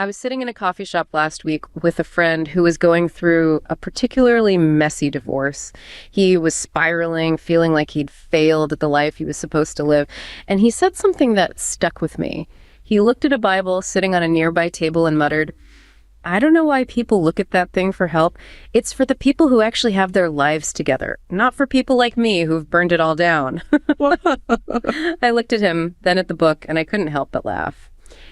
I was sitting in a coffee shop last week with a friend who was going through a particularly messy divorce. He was spiraling, feeling like he'd failed at the life he was supposed to live. And he said something that stuck with me. He looked at a Bible sitting on a nearby table and muttered, "I don't know why people look at that thing for help. It's for the people who actually have their lives together, not for people like me who've burned it all down." I looked at him, then at the book, and I couldn't help but laugh.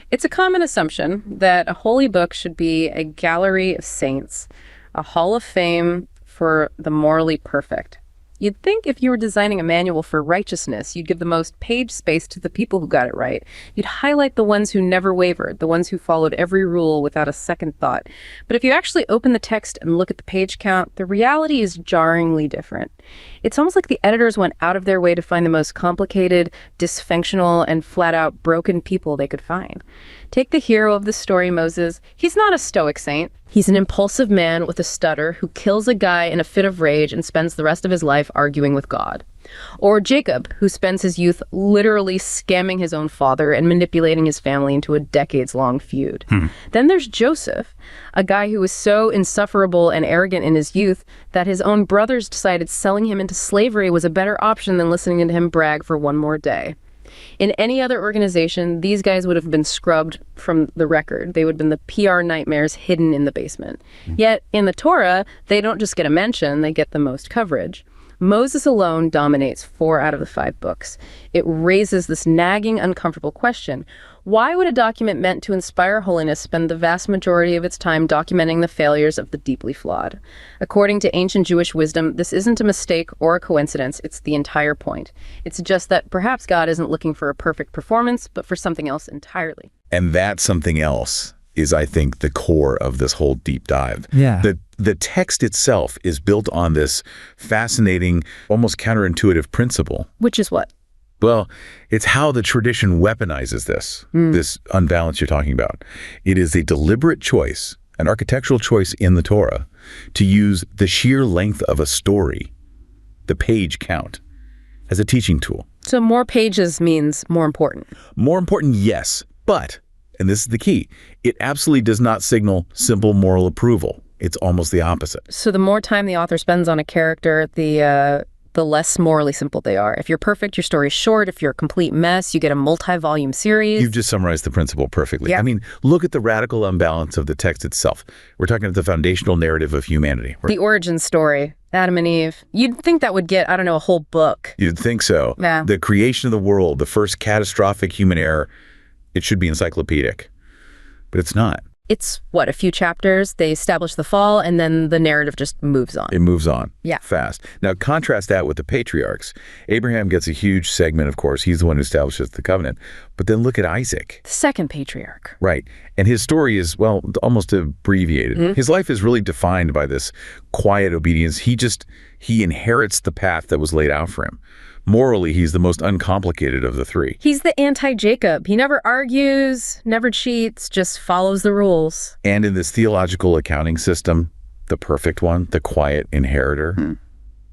It's a common assumption that a holy book should be a gallery of saints, a hall of fame for the morally perfect. You'd think if you were designing a manual for righteousness, you'd give the most page space to the people who got it right. You'd highlight the ones who never wavered, the ones who followed every rule without a second thought. But if you actually open the text and look at the page count, the reality is jarringly different. It's almost like the editors went out of their way to find the most complicated, dysfunctional, and flat-out broken people they could find. Take the hero of the story, Moses. He's not a stoic saint. He's an impulsive man with a stutter who kills a guy in a fit of rage and spends the rest of his life arguing with God. Or Jacob, who spends his youth literally scamming his own father and manipulating his family into a decades-long feud. Then there's Joseph, a guy who was so insufferable and arrogant in his youth that his own brothers decided selling him into slavery was a better option than listening to him brag for one more day. In any other organization, these guys would have been scrubbed from the record. They would have been the PR nightmares hidden in the basement. Yet, in the Torah, they don't just get a mention, they get the most coverage. Moses alone dominates 4 out of the 5 books. It raises this nagging, uncomfortable question. Why would a document meant to inspire holiness spend the vast majority of its time documenting the failures of the deeply flawed? According to ancient Jewish wisdom, this isn't a mistake or a coincidence. It's the entire point. It suggests that perhaps God isn't looking for a perfect performance, but for something else entirely. And that something else is, I think, the core of this whole deep dive. Yeah. The text itself is built on this fascinating, almost counterintuitive principle. Which is what? Well, it's how the tradition weaponizes this unbalance you're talking about. It is a deliberate choice, an architectural choice in the Torah, to use the sheer length of a story, the page count, as a teaching tool. So more pages means more important. More important, yes, but, and this is the key, it absolutely does not signal simple moral approval. It's almost the opposite. So the more time the author spends on a character, the less morally simple they are. If you're perfect, your story's short. If you're a complete mess, you get a multi-volume series. You've just summarized the principle perfectly. Yeah. I mean, look at the radical unbalance of the text itself. We're talking about the foundational narrative of humanity. The origin story, Adam and Eve. You'd think that would get, I don't know, a whole book. You'd think so. Yeah. The creation of the world, the first catastrophic human error, it should be encyclopedic. But it's not. It's, what, a few chapters? They establish the fall, and then the narrative just moves on. It moves on. Yeah. Fast. Now, contrast that with the patriarchs. Abraham gets a huge segment, of course. He's the one who establishes the covenant. But then look at Isaac. The second patriarch. Right. And his story is, well, almost abbreviated. His life is really defined by this quiet obedience. He inherits the path that was laid out for him. Morally, he's the most uncomplicated of the 3. He's the anti-Jacob. He never argues, never cheats, just follows the rules. And in this theological accounting system, the perfect one, the quiet inheritor,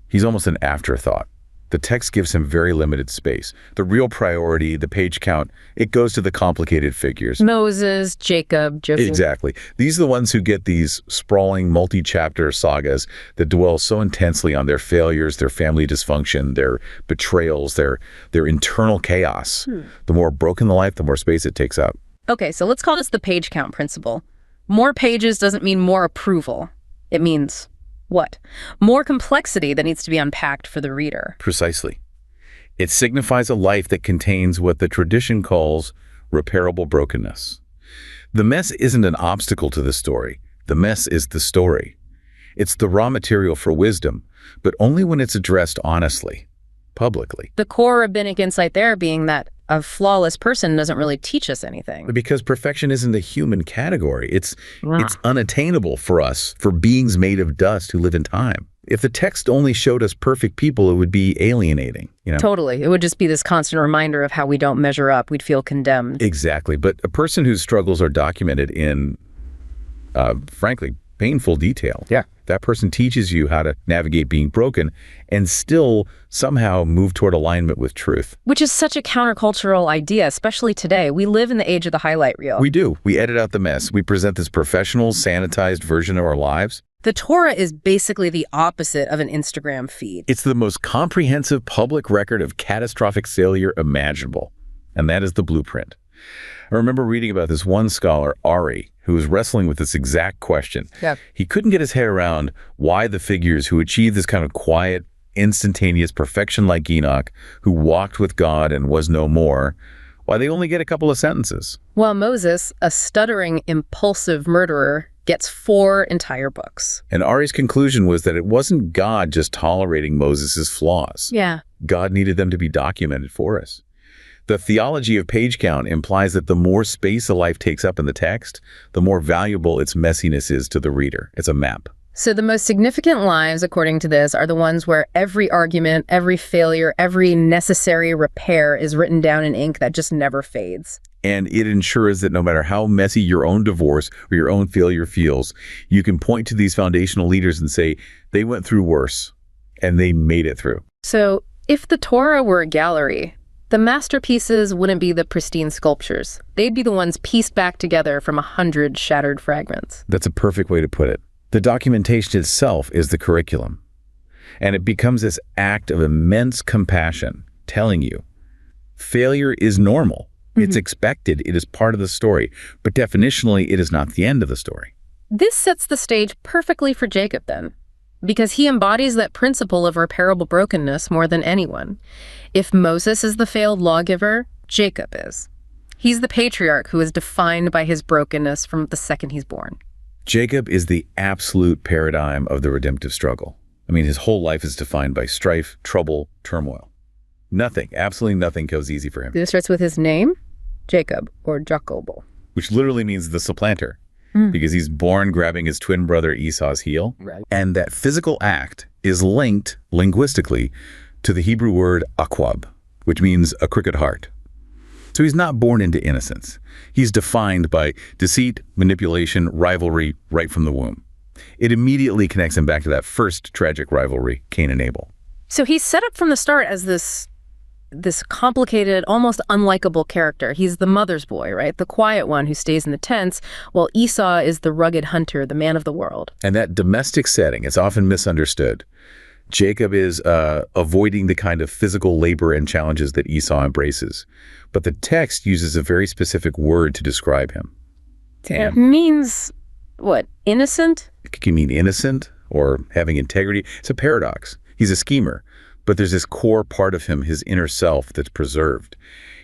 he's almost an afterthought. The text gives him very limited space. The real priority, the page count, it goes to the complicated figures. Moses, Jacob, Joseph. Exactly. These are the ones who get these sprawling multi-chapter sagas that dwell so intensely on their failures, their family dysfunction, their betrayals, their internal chaos. The more broken the life, the more space it takes up. Okay, so let's call this the page count principle. More pages doesn't mean more approval. It means what? More complexity that needs to be unpacked for the reader. Precisely. It signifies a life that contains what the tradition calls reparable brokenness. The mess isn't an obstacle to the story. The mess is the story. It's the raw material for wisdom, but only when it's addressed honestly, publicly. The core rabbinic insight there being that a flawless person doesn't really teach us anything. Because perfection isn't a human category. It's unattainable for us, for beings made of dust who live in time. If the text only showed us perfect people, it would be alienating. Totally. It would just be this constant reminder of how we don't measure up. We'd feel condemned. Exactly. But a person whose struggles are documented in, frankly, painful detail. Yeah. That person teaches you how to navigate being broken and still somehow move toward alignment with truth. Which is such a countercultural idea, especially today. We live in the age of the highlight reel. We do. We edit out the mess. We present this professional, sanitized version of our lives. The Torah is basically the opposite of an Instagram feed. It's the most comprehensive public record of catastrophic failure imaginable. And that is the blueprint. I remember reading about this one scholar, Ari, who was wrestling with this exact question. Yeah. He couldn't get his head around why the figures who achieved this kind of quiet, instantaneous perfection like Enoch, who walked with God and was no more, why they only get a couple of sentences. While Moses, a stuttering, impulsive murderer, gets 4 entire books. And Ari's conclusion was that it wasn't God just tolerating Moses' flaws. Yeah. God needed them to be documented for us. The theology of page count implies that the more space a life takes up in the text, the more valuable its messiness is to the reader. It's a map. So the most significant lives, according to this, are the ones where every argument, every failure, every necessary repair is written down in ink that just never fades. And it ensures that no matter how messy your own divorce or your own failure feels, you can point to these foundational leaders and say, they went through worse, and they made it through. So if the Torah were a gallery, the masterpieces wouldn't be the pristine sculptures. They'd be the ones pieced back together from 100 shattered fragments. That's a perfect way to put it. The documentation itself is the curriculum. And it becomes this act of immense compassion, telling you, failure is normal. It's expected. It is part of the story. But definitionally, it is not the end of the story. This sets the stage perfectly for Jacob, then, because he embodies that principle of reparable brokenness more than anyone. If Moses is the failed lawgiver, Jacob is. He's the patriarch who is defined by his brokenness from the second he's born. Jacob is the absolute paradigm of the redemptive struggle. I mean, his whole life is defined by strife, trouble, turmoil. Nothing, absolutely nothing goes easy for him. It starts with his name, Jacob, or Jacobo. Which literally means the supplanter, because he's born grabbing his twin brother Esau's heel. Right. And that physical act is linked linguistically to the Hebrew word aqwab, which means a crooked heart. So he's not born into innocence. He's defined by deceit, manipulation, rivalry right from the womb. It immediately connects him back to that first tragic rivalry, Cain and Abel. So he's set up from the start as this complicated, almost unlikable character. He's the mother's boy, right? The quiet one who stays in the tents, while Esau is the rugged hunter, the man of the world. And that domestic setting is often misunderstood. Jacob is avoiding the kind of physical labor and challenges that Esau embraces. But the text uses a very specific word to describe him. It means, what, innocent? It can mean innocent or having integrity. It's a paradox. He's a schemer, but there's this core part of him, his inner self, that's preserved.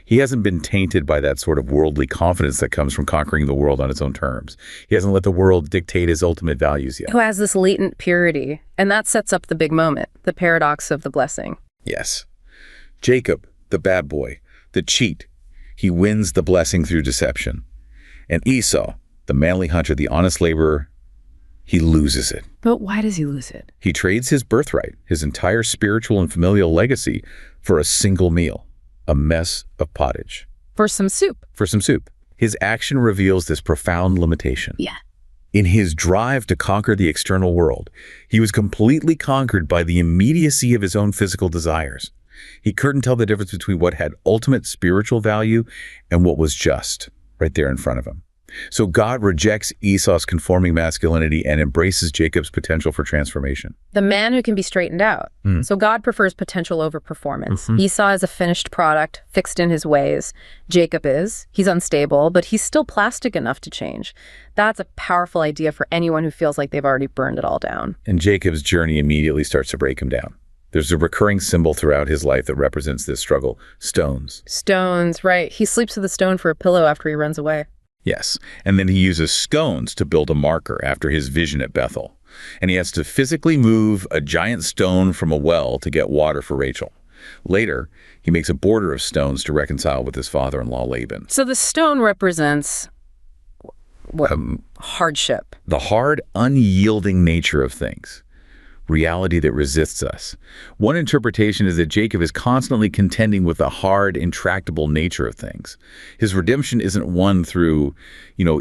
He hasn't been tainted by that sort of worldly confidence that comes from conquering the world on its own terms. He hasn't let the world dictate his ultimate values yet. Who has this latent purity, and that sets up the big moment, the paradox of the blessing. Yes. Jacob, the bad boy, the cheat, he wins the blessing through deception. And Esau, the manly hunter, the honest laborer, he loses it. But why does he lose it? He trades his birthright, his entire spiritual and familial legacy, for a single meal, a mess of pottage. For some soup. For some soup. His action reveals this profound limitation. Yeah. In his drive to conquer the external world, he was completely conquered by the immediacy of his own physical desires. He couldn't tell the difference between what had ultimate spiritual value and what was just right there in front of him. So God rejects Esau's conforming masculinity and embraces Jacob's potential for transformation. The man who can be straightened out. So God prefers potential over performance. Esau is a finished product, fixed in his ways. Jacob is. He's unstable, but he's still plastic enough to change. That's a powerful idea for anyone who feels like they've already burned it all down. And Jacob's journey immediately starts to break him down. There's a recurring symbol throughout his life that represents this struggle. Stones. Stones, right. He sleeps with a stone for a pillow after he runs away. Yes, and then he uses scones to build a marker after his vision at Bethel. And he has to physically move a giant stone from a well to get water for Rachel. Later, he makes a border of stones to reconcile with his father-in-law Laban. So the stone represents what? Hardship. The hard, unyielding nature of things. reality that resists us. One interpretation is that Jacob is constantly contending with the hard, intractable nature of things. His redemption isn't won through,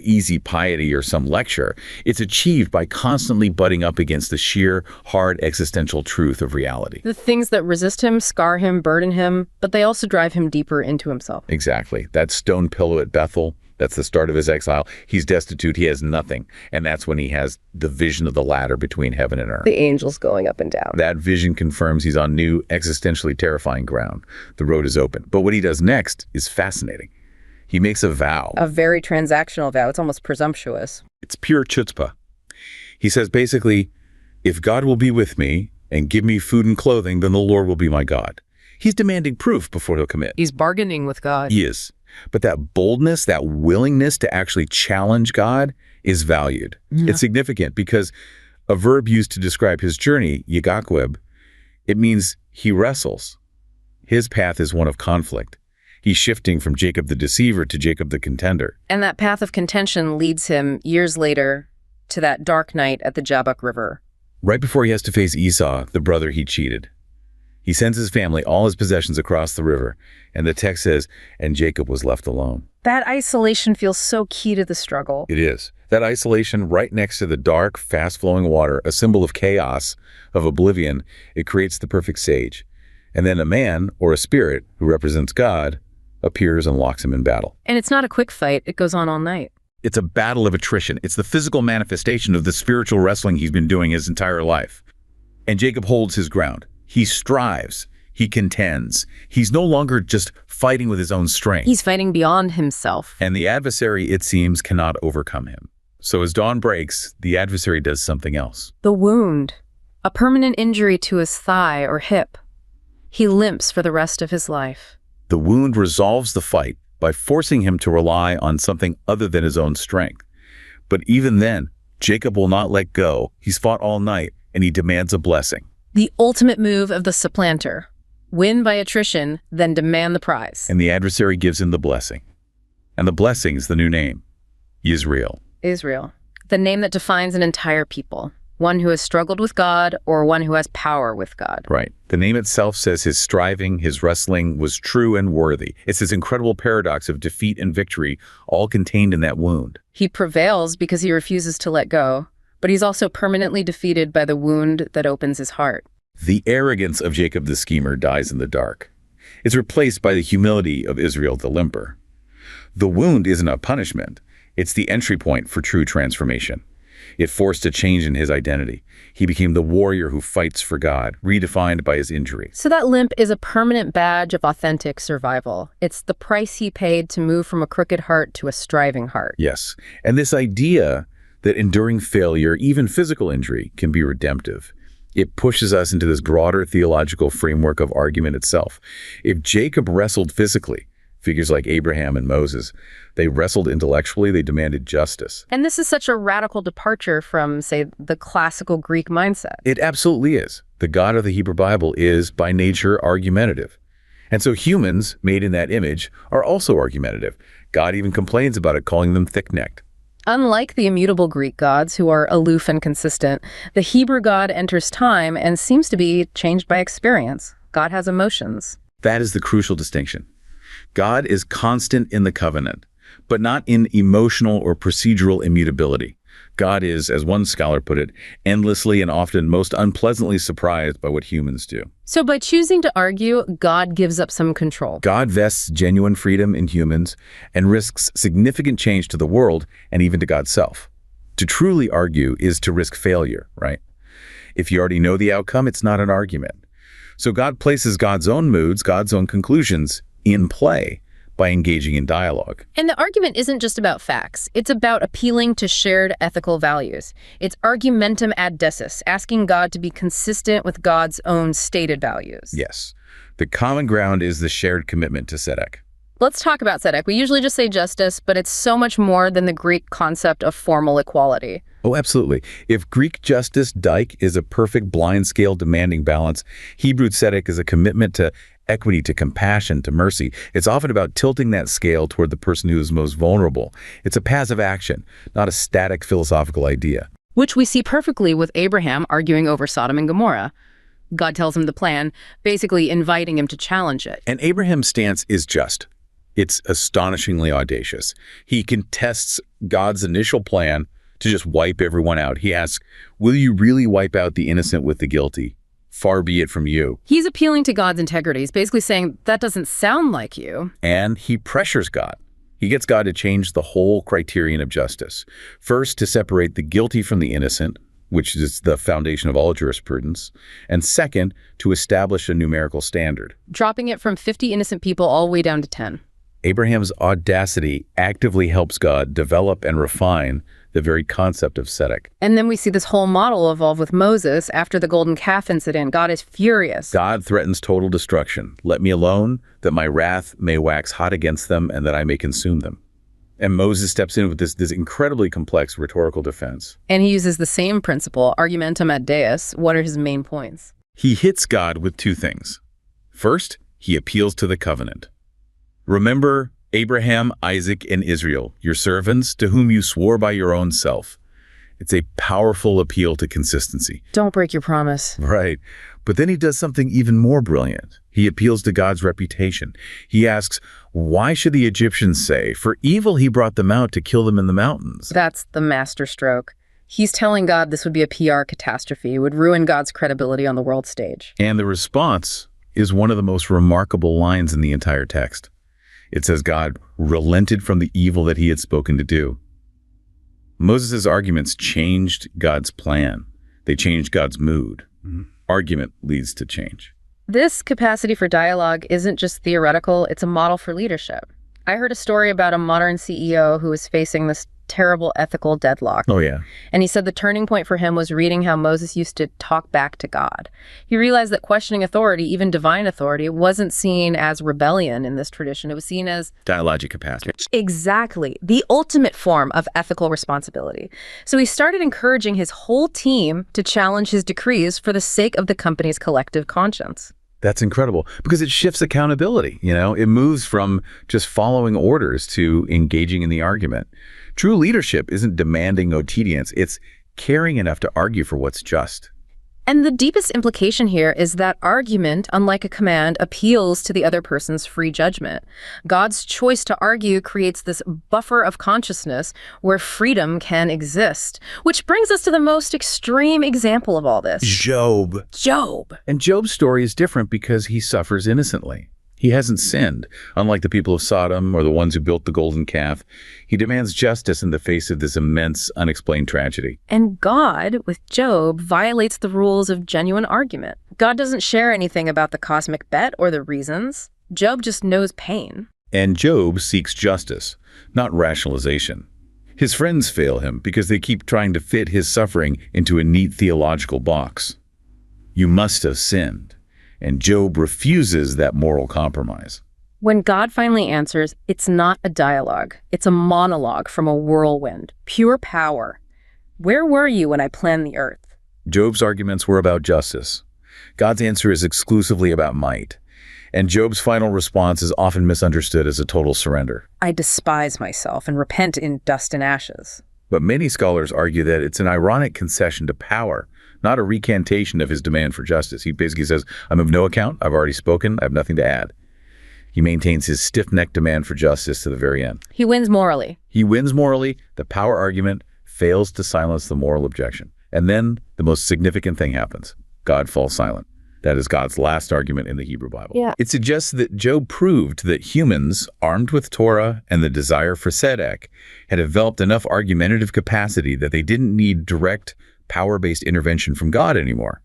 easy piety or some lecture. It's achieved by constantly butting up against the sheer, hard existential truth of reality. The things that resist him, scar him, burden him, but they also drive him deeper into himself. Exactly. That stone pillow at Bethel, that's the start of his exile. He's destitute. He has nothing. And that's when he has the vision of the ladder between heaven and earth. The angels going up and down. That vision confirms he's on new, existentially terrifying ground. The road is open. But what he does next is fascinating. He makes a vow. A very transactional vow. It's almost presumptuous. It's pure chutzpah. He says basically, if God will be with me and give me food and clothing, then the Lord will be my God. He's demanding proof before he'll commit. He's bargaining with God. He is. But that boldness, that willingness to actually challenge God is valued. Yeah. It's significant because a verb used to describe his journey, yigakweb, it means he wrestles. His path is one of conflict. He's shifting from Jacob the deceiver to Jacob the contender. And that path of contention leads him years later to that dark night at the Jabbok River. Right before he has to face Esau, the brother he cheated. He sends his family, all his possessions across the river, and the text says, and Jacob was left alone. That isolation feels so key to the struggle. It is. That isolation right next to the dark, fast-flowing water, a symbol of chaos, of oblivion, it creates the perfect sage. And then a man, or a spirit, who represents God, appears and locks him in battle. And it's not a quick fight. It goes on all night. It's a battle of attrition. It's the physical manifestation of the spiritual wrestling he's been doing his entire life. And Jacob holds his ground. He strives. He contends. He's no longer just fighting with his own strength. He's fighting beyond himself. And the adversary, it seems, cannot overcome him. So as dawn breaks, the adversary does something else. The wound. A permanent injury to his thigh or hip. He limps for the rest of his life. The wound resolves the fight by forcing him to rely on something other than his own strength. But even then, Jacob will not let go. He's fought all night, and he demands a blessing. The ultimate move of the supplanter. Win by attrition, then demand the prize. And the adversary gives him the blessing. And the blessing's the new name, Yisrael. Israel. The name that defines an entire people. One who has struggled with God or one who has power with God. Right. The name itself says his striving, his wrestling was true and worthy. It's this incredible paradox of defeat and victory, all contained in that wound. He prevails because he refuses to let go, but he's also permanently defeated by the wound that opens his heart. The arrogance of Jacob the schemer dies in the dark. It's replaced by the humility of Israel the limper. The wound isn't a punishment. It's the entry point for true transformation. It forced a change in his identity. He became the warrior who fights for God, redefined by his injury. So that limp is a permanent badge of authentic survival. It's the price he paid to move from a crooked heart to a striving heart. Yes. And this idea that enduring failure, even physical injury, can be redemptive. It pushes us into this broader theological framework of argument itself. If Jacob wrestled physically, figures like Abraham and Moses, they wrestled intellectually, they demanded justice. And this is such a radical departure from, say, the classical Greek mindset. It absolutely is. The God of the Hebrew Bible is, by nature, argumentative. And so humans, made in that image, are also argumentative. God even complains about it, calling them thick-necked. Unlike the immutable Greek gods, who are aloof and consistent, the Hebrew God enters time and seems to be changed by experience. God has emotions. That is the crucial distinction. God is constant in the covenant, but not in emotional or procedural immutability. God is, as one scholar put it, endlessly and often most unpleasantly surprised by what humans do. So by choosing to argue, God gives up some control. God vests genuine freedom in humans and risks significant change to the world and even to God's self. To truly argue is to risk failure, right? If you already know the outcome, it's not an argument. So God places God's own moods, God's own conclusions in play by engaging in dialogue. And the argument isn't just about facts. It's about appealing to shared ethical values. It's argumentum ad deus, asking God to be consistent with God's own stated values. Yes. The common ground is the shared commitment to Sedeq. Let's talk about Sedeq. We usually just say justice, but it's so much more than the Greek concept of formal equality. Oh, absolutely. If Greek justice, dike, is a perfect blind scale demanding balance, Hebrew Sedeq is a commitment to equity, to compassion, to mercy. It's often about tilting that scale toward the person who is most vulnerable. It's a passive action, not a static philosophical idea. which we see perfectly with Abraham arguing over Sodom and Gomorrah. God tells him the plan, basically inviting him to challenge it. And Abraham's stance is just. It's astonishingly audacious. He contests God's initial plan to just wipe everyone out. He asks, will you really wipe out the innocent with the guilty? Far be it from you. He's appealing to God's integrity. He's basically saying, that doesn't sound like you. And he pressures God. He gets God to change the whole criterion of justice. First, to separate the guilty from the innocent, which is the foundation of all jurisprudence, and second, to establish a numerical standard. Dropping it from 50 innocent people all the way down to 10. Abraham's audacity actively helps God develop and refine the very concept of Sedeq. And then we see this whole model evolve with Moses after the golden calf incident. God is furious. God threatens total destruction. Let me alone, that my wrath may wax hot against them and that I may consume them. And Moses steps in with this incredibly complex rhetorical defense. And he uses the same principle, argumentum ad deus. What are his main points? He hits God with two things. First, he appeals to the covenant. Remember Abraham, Isaac, and Israel, your servants, to whom you swore by your own self. It's a powerful appeal to consistency. Don't break your promise. Right. But then he does something even more brilliant. He appeals to God's reputation. He asks, why should the Egyptians say, for evil he brought them out to kill them in the mountains? That's the masterstroke. He's telling God this would be a PR catastrophe. It would ruin God's credibility on the world stage. And the response is one of the most remarkable lines in the entire text. It says God relented from the evil that he had spoken to do. Moses' arguments changed God's plan. They changed God's mood. Argument leads to change. This capacity for dialogue isn't just theoretical, it's a model for leadership. I heard a story about a modern CEO who was facing this terrible ethical deadlock. Oh, yeah. And he said the turning point for him was reading how Moses used to talk back to God. He realized that questioning authority, even divine authority, wasn't seen as rebellion in this tradition. It was seen as Dialogic capacity. exactly the ultimate form of ethical responsibility. So he started encouraging his whole team to challenge his decrees for the sake of the company's collective conscience. That's incredible because it shifts accountability. It moves from just following orders to engaging in the argument. True leadership isn't demanding obedience. It's caring enough to argue for what's just. And the deepest implication here is that argument, unlike a command, appeals to the other person's free judgment. God's choice to argue creates this buffer of consciousness where freedom can exist. Which brings us to the most extreme example of all this. Job. And Job's story is different because he suffers innocently. He hasn't sinned, unlike the people of Sodom or the ones who built the golden calf. He demands justice in the face of this immense, unexplained tragedy. And God, with Job, violates the rules of genuine argument. God doesn't share anything about the cosmic bet or the reasons. Job just knows pain. And Job seeks justice, not rationalization. His friends fail him because they keep trying to fit his suffering into a neat theological box. You must have sinned. And Job refuses that moral compromise. When God finally answers, it's not a dialogue. It's a monologue from a whirlwind. Pure power. Where were you when I planned the earth? Job's arguments were about justice. God's answer is exclusively about might. And Job's final response is often misunderstood as a total surrender. I despise myself and repent in dust and ashes. But many scholars argue that it's an ironic concession to power, not a recantation of his demand for justice. He basically says, I'm of no account. I've already spoken. I have nothing to add. He maintains his stiff-necked demand for justice to the very end. He wins morally. The power argument fails to silence the moral objection. And then the most significant thing happens. God falls silent. That is God's last argument in the Hebrew Bible. Yeah. It suggests that Job proved that humans, armed with Torah and the desire for Sedeq, had developed enough argumentative capacity that they didn't need direct power-based intervention from God anymore.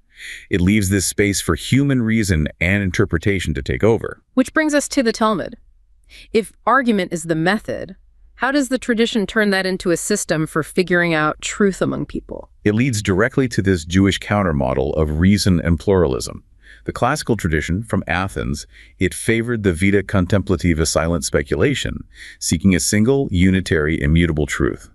It leaves this space for human reason and interpretation to take over. Which brings us to the Talmud. If argument is the method, how does the tradition turn that into a system for figuring out truth among people? It leads directly to this Jewish countermodel of reason and pluralism. The classical tradition from Athens, it favored the vita contemplativa silent speculation, seeking a single, unitary, immutable truth.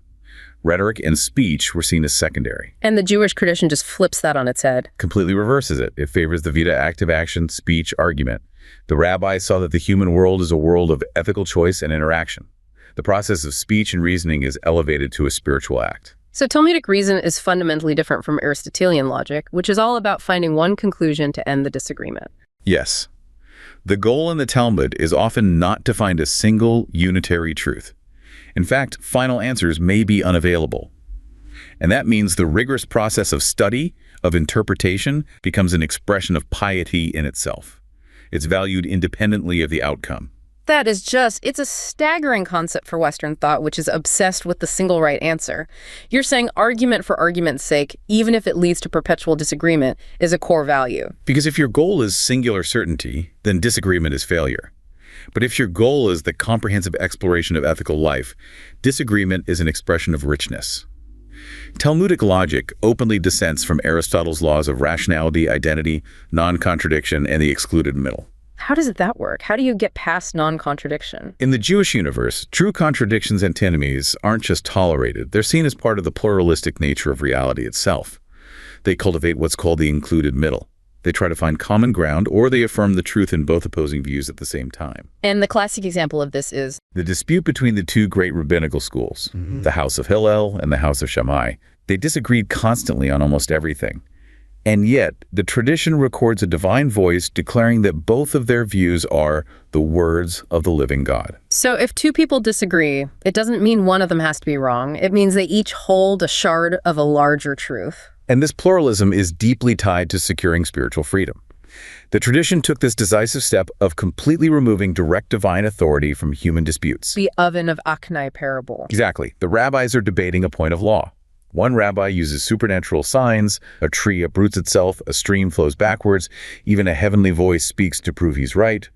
Rhetoric and speech were seen as secondary. And the Jewish tradition just flips that on its head. Completely reverses it. It favors the vita active action, speech, argument. The rabbis saw that the human world is a world of ethical choice and interaction. The process of speech and reasoning is elevated to a spiritual act. So Talmudic reason is fundamentally different from Aristotelian logic, which is all about finding one conclusion to end the disagreement. Yes. The goal in the Talmud is often not to find a single unitary truth. In fact, final answers may be unavailable. And that means the rigorous process of study, of interpretation, becomes an expression of piety in itself. It's valued independently of the outcome. It's a staggering concept for Western thought, which is obsessed with the single right answer. You're saying argument for argument's sake, even if it leads to perpetual disagreement, is a core value. Because if your goal is singular certainty, then disagreement is failure. But if your goal is the comprehensive exploration of ethical life, disagreement is an expression of richness. Talmudic logic openly dissents from Aristotle's laws of rationality, identity, non-contradiction, and the excluded middle. How does that work? How do you get past non-contradiction? In the Jewish universe, true contradictions and antinomies aren't just tolerated. They're seen as part of the pluralistic nature of reality itself. They cultivate what's called the included middle. They try to find common ground, or they affirm the truth in both opposing views at the same time. And the classic example of this is the dispute between the two great rabbinical schools, the House of Hillel and the House of Shammai. They disagreed constantly on almost everything. And yet, the tradition records a divine voice declaring that both of their views are the words of the living God. So if two people disagree, it doesn't mean one of them has to be wrong. It means they each hold a shard of a larger truth. And this pluralism is deeply tied to securing spiritual freedom. The tradition took this decisive step of completely removing direct divine authority from human disputes. The oven of Achnai parable. Exactly. The rabbis are debating a point of law. One rabbi uses supernatural signs, a tree uproots itself, a stream flows backwards, even a heavenly voice speaks to prove he's right,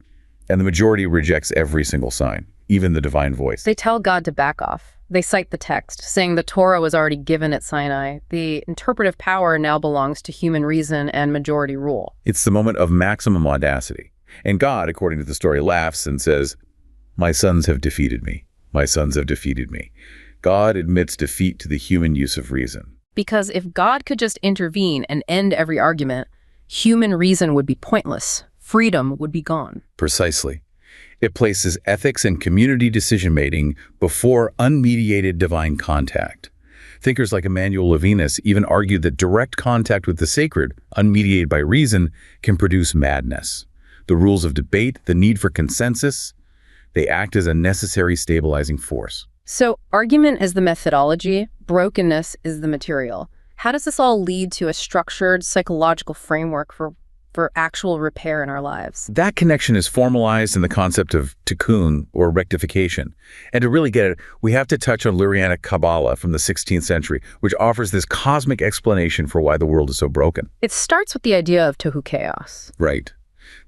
and the majority rejects every single sign, even the divine voice. They tell God to back off. They cite the text, saying the Torah was already given at Sinai. The interpretive power now belongs to human reason and majority rule. It's the moment of maximum audacity. And God, according to the story, laughs and says, "My sons have defeated me. My sons have defeated me." God admits defeat to the human use of reason. Because if God could just intervene and end every argument, human reason would be pointless. Freedom would be gone. Precisely. It places ethics and community decision-making before unmediated divine contact. Thinkers like Emmanuel Levinas even argued that direct contact with the sacred, unmediated by reason, can produce madness. The rules of debate, the need for consensus, they act as a necessary stabilizing force. So argument is the methodology, brokenness is the material. How does this all lead to a structured psychological framework for actual repair in our lives? That connection is formalized in the concept of tikkun, or rectification. And to really get it, we have to touch on Lurianic Kabbalah from the 16th century, which offers this cosmic explanation for why the world is so broken. It starts with the idea of tohu chaos. Right.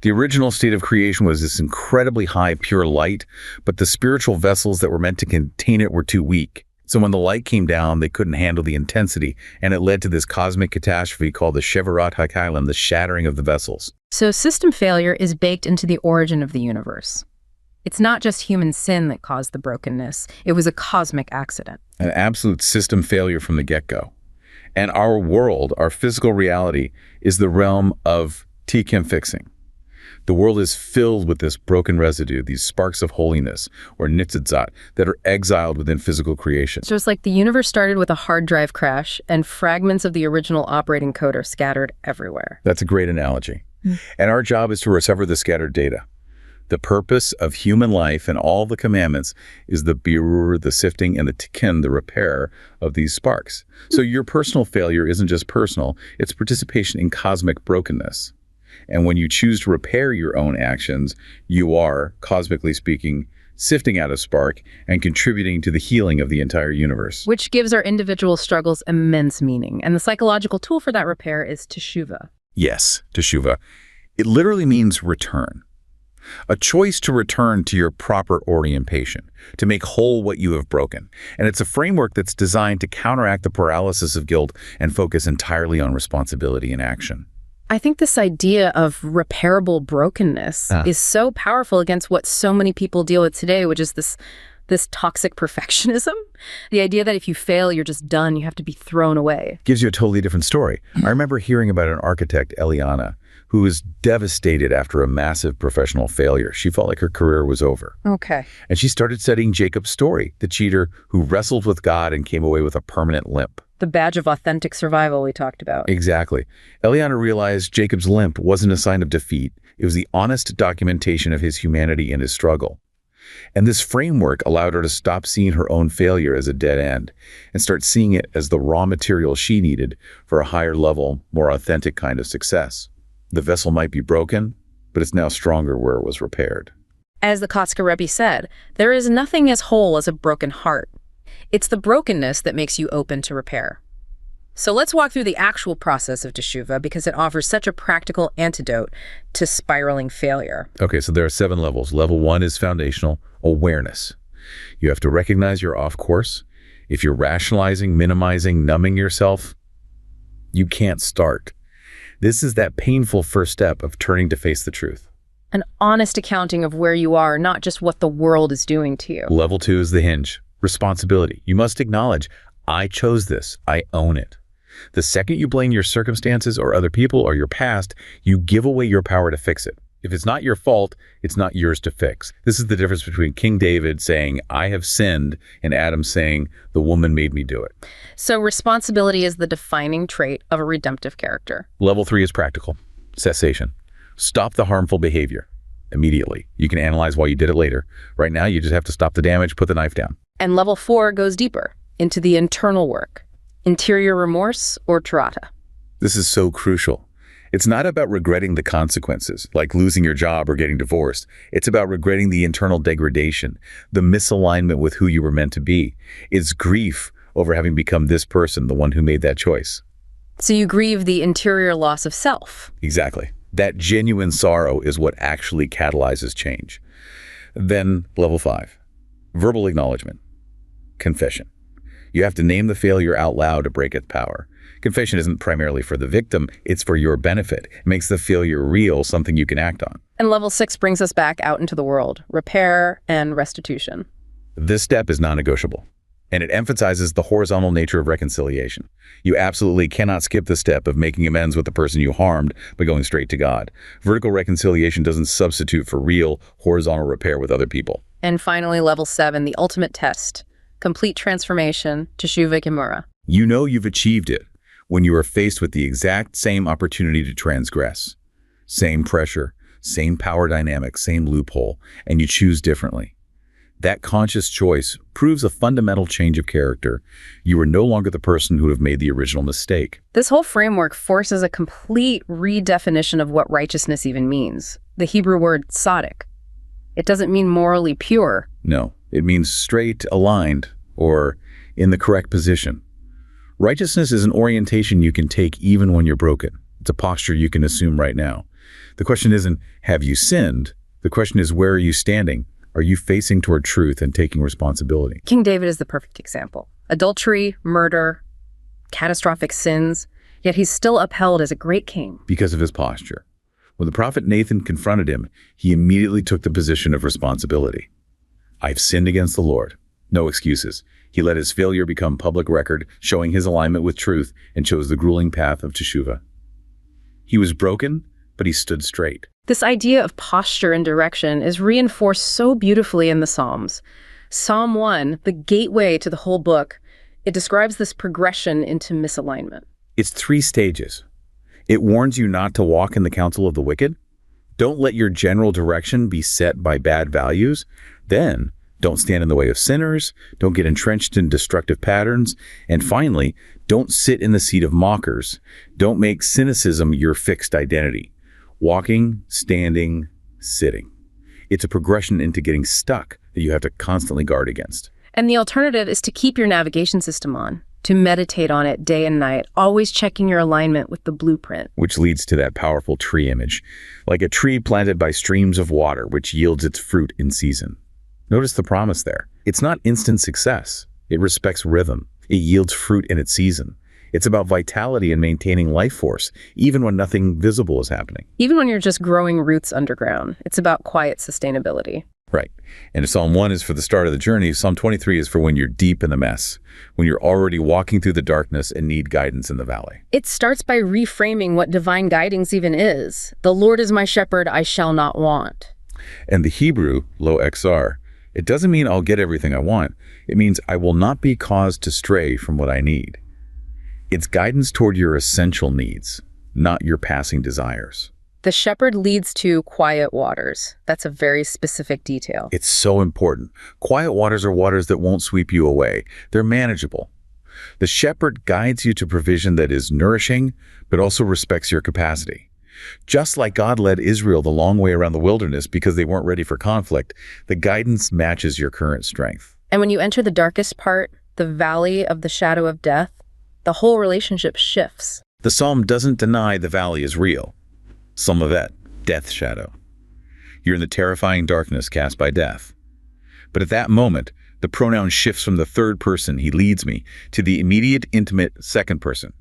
The original state of creation was this incredibly high, pure light, but the spiritual vessels that were meant to contain it were too weak. So when the light came down, they couldn't handle the intensity, and it led to this cosmic catastrophe called the Shevarat HaKailim, the shattering of the vessels. So system failure is baked into the origin of the universe. It's not just human sin that caused the brokenness. It was a cosmic accident. An absolute system failure from the get-go. And our world, our physical reality, is the realm of tikkun fixing. The world is filled with this broken residue, these sparks of holiness, or nitzitzat, that are exiled within physical creation. So it's like the universe started with a hard drive crash, and fragments of the original operating code are scattered everywhere. That's a great analogy. And our job is to recover the scattered data. The purpose of human life and all the commandments is the birur, the sifting, and the tikkun, the repair of these sparks. So your personal failure isn't just personal, it's participation in cosmic brokenness. And when you choose to repair your own actions, you are, cosmically speaking, sifting out a spark and contributing to the healing of the entire universe. Which gives our individual struggles immense meaning. And the psychological tool for that repair is teshuvah. Yes, teshuvah. It literally means return. A choice to return to your proper orientation, to make whole what you have broken. And it's a framework that's designed to counteract the paralysis of guilt and focus entirely on responsibility and action. I think this idea of reparable brokenness is so powerful against what so many people deal with today, which is this toxic perfectionism. The idea that if you fail, you're just done, you have to be thrown away. Gives you a totally different story. I remember hearing about an architect, Eliana, who was devastated after a massive professional failure. She felt like her career was over. Okay. And she started studying Jacob's story, the cheater who wrestled with God and came away with a permanent limp. The badge of authentic survival we talked about. Exactly. Eliana realized Jacob's limp wasn't a sign of defeat. It was the honest documentation of his humanity and his struggle. And this framework allowed her to stop seeing her own failure as a dead end and start seeing it as the raw material she needed for a higher level, more authentic kind of success. The vessel might be broken, but it's now stronger where it was repaired. As the Kotzker Rebbe said, there is nothing as whole as a broken heart. It's the brokenness that makes you open to repair. So let's walk through the actual process of teshuvah because it offers such a practical antidote to spiraling failure. Okay, so there are 7 levels. Level 1 is foundational awareness. You have to recognize you're off course. If you're rationalizing, minimizing, numbing yourself, you can't start. This is that painful first step of turning to face the truth. An honest accounting of where you are, not just what the world is doing to you. Level 2 is the hinge. Responsibility. You must acknowledge, I chose this. I own it. The second you blame your circumstances or other people or your past, you give away your power to fix it. If it's not your fault, it's not yours to fix. This is the difference between King David saying, I have sinned, and Adam saying, the woman made me do it. So responsibility is the defining trait of a redemptive character. Level 3 is practical. Cessation. Stop the harmful behavior immediately. You can analyze why you did it later. Right now, you just have to stop the damage, put the knife down. And level 4 goes deeper into the internal work. Interior remorse or tirata. This is so crucial. It's not about regretting the consequences, like losing your job or getting divorced. It's about regretting the internal degradation, the misalignment with who you were meant to be. It's grief over having become this person, the one who made that choice. So you grieve the interior loss of self. Exactly. That genuine sorrow is what actually catalyzes change. Then level 5, verbal acknowledgement, confession. You have to name the failure out loud to break its power. Confession isn't primarily for the victim, it's for your benefit. It makes the failure real, something you can act on. And level 6 brings us back out into the world, repair and restitution. This step is non-negotiable, and it emphasizes the horizontal nature of reconciliation. You absolutely cannot skip the step of making amends with the person you harmed by going straight to God. Vertical reconciliation doesn't substitute for real, horizontal repair with other people. And finally, level 7, the ultimate test, complete transformation, teshuvah gemura. You know you've achieved it when you are faced with the exact same opportunity to transgress. Same pressure, same power dynamic, same loophole, and you choose differently. That conscious choice proves a fundamental change of character. You are no longer the person who would have made the original mistake. This whole framework forces a complete redefinition of what righteousness even means. The Hebrew word Sedeq. It doesn't mean morally pure. No, it means straight, aligned, or in the correct position. Righteousness is an orientation you can take even when you're broken. It's a posture you can assume right now. The question isn't, have you sinned? The question is, where are you standing? Are you facing toward truth and taking responsibility? King David is the perfect example. Adultery, murder, catastrophic sins, yet he's still upheld as a great king. Because of his posture. When the prophet Nathan confronted him, he immediately took the position of responsibility. I've sinned against the Lord. No excuses. He let his failure become public record, showing his alignment with truth, and chose the grueling path of teshuvah. He was broken, but he stood straight. This idea of posture and direction is reinforced so beautifully in the Psalms. Psalm 1, the gateway to the whole book, it describes this progression into misalignment. It's 3 stages. It warns you not to walk in the counsel of the wicked. Don't let your general direction be set by bad values. Then, don't stand in the way of sinners. Don't get entrenched in destructive patterns. And finally, don't sit in the seat of mockers. Don't make cynicism your fixed identity. Walking, standing, sitting. It's a progression into getting stuck that you have to constantly guard against. And the alternative is to keep your navigation system on, to meditate on it day and night, always checking your alignment with the blueprint. Which leads to that powerful tree image, like a tree planted by streams of water, which yields its fruit in season. Notice the promise there. It's not instant success. It respects rhythm. It yields fruit in its season. It's about vitality and maintaining life force, even when nothing visible is happening. Even when you're just growing roots underground, it's about quiet sustainability. Right. And if Psalm 1 is for the start of the journey, Psalm 23 is for when you're deep in the mess, when you're already walking through the darkness and need guidance in the valley. It starts by reframing what divine guidance even is. The Lord is my shepherd, I shall not want. And the Hebrew, lo exar, it doesn't mean I'll get everything I want. It means I will not be caused to stray from what I need. It's guidance toward your essential needs, not your passing desires. The shepherd leads to quiet waters. That's a very specific detail. It's so important. Quiet waters are waters that won't sweep you away. They're manageable. The shepherd guides you to provision that is nourishing, but also respects your capacity. Just like God led Israel the long way around the wilderness because they weren't ready for conflict, the guidance matches your current strength. And when you enter the darkest part, the valley of the shadow of death, the whole relationship shifts. The psalm doesn't deny the valley is real. Some of that, death shadow. You're in the terrifying darkness cast by death. But at that moment, the pronoun shifts from the third person, he leads me, to the immediate, intimate second person.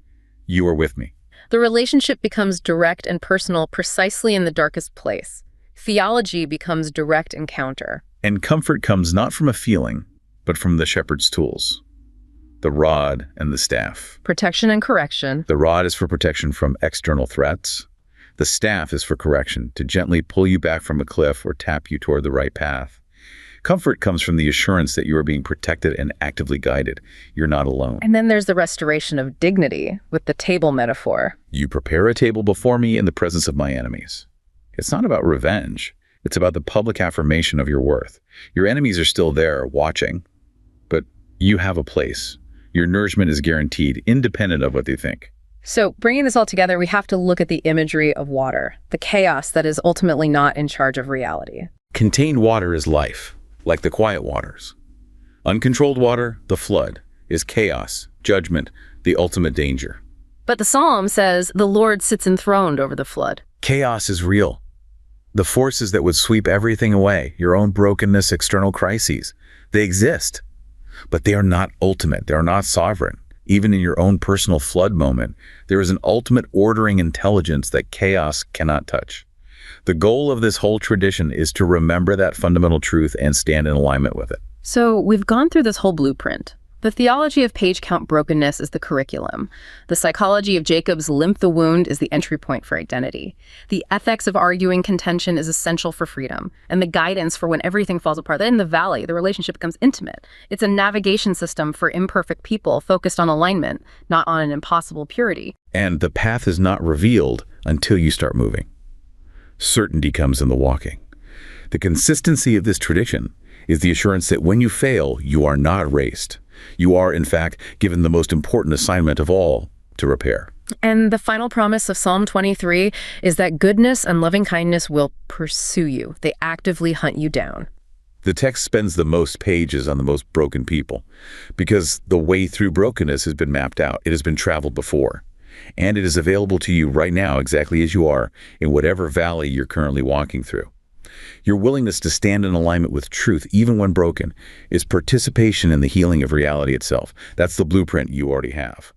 You are with me. The relationship becomes direct and personal precisely in the darkest place. Theology becomes direct encounter. And comfort comes not from a feeling, but from the shepherd's tools. The rod and the staff. Protection and correction. The rod is for protection from external threats. The staff is for correction, to gently pull you back from a cliff or tap you toward the right path. Comfort comes from the assurance that you are being protected and actively guided. You're not alone. And then there's the restoration of dignity with the table metaphor. You prepare a table before me in the presence of my enemies. It's not about revenge. It's about the public affirmation of your worth. Your enemies are still there watching, but you have a place. Your nourishment is guaranteed, independent of what they think. So bringing this all together, we have to look at the imagery of water, the chaos that is ultimately not in charge of reality. Contained water is life, like the quiet waters. Uncontrolled water, the flood, is chaos, judgment, the ultimate danger. But the psalm says the Lord sits enthroned over the flood. Chaos is real. The forces that would sweep everything away, your own brokenness, external crises, they exist. But they are not ultimate. They are not sovereign. Even in your own personal flood moment, there is an ultimate ordering intelligence that chaos cannot touch. The goal of this whole tradition is to remember that fundamental truth and stand in alignment with it. So we've gone through this whole blueprint. The theology of page count brokenness is the curriculum. The psychology of Jacob's limp the wound is the entry point for identity. The ethics of arguing contention is essential for freedom. And the guidance for when everything falls apart. Then in the valley, the relationship becomes intimate. It's a navigation system for imperfect people focused on alignment, not on an impossible purity. And the path is not revealed until you start moving. Certainty comes in the walking. The consistency of this tradition is the assurance that when you fail, you are not erased. You are, in fact, given the most important assignment of all, to repair. And the final promise of Psalm 23 is that goodness and loving kindness will pursue you. They actively hunt you down. The text spends the most pages on the most broken people, because the way through brokenness has been mapped out. It has been traveled before. And it is available to you right now, exactly as you are, in whatever valley you're currently walking through. Your willingness to stand in alignment with truth, even when broken, is participation in the healing of reality itself. That's the blueprint you already have.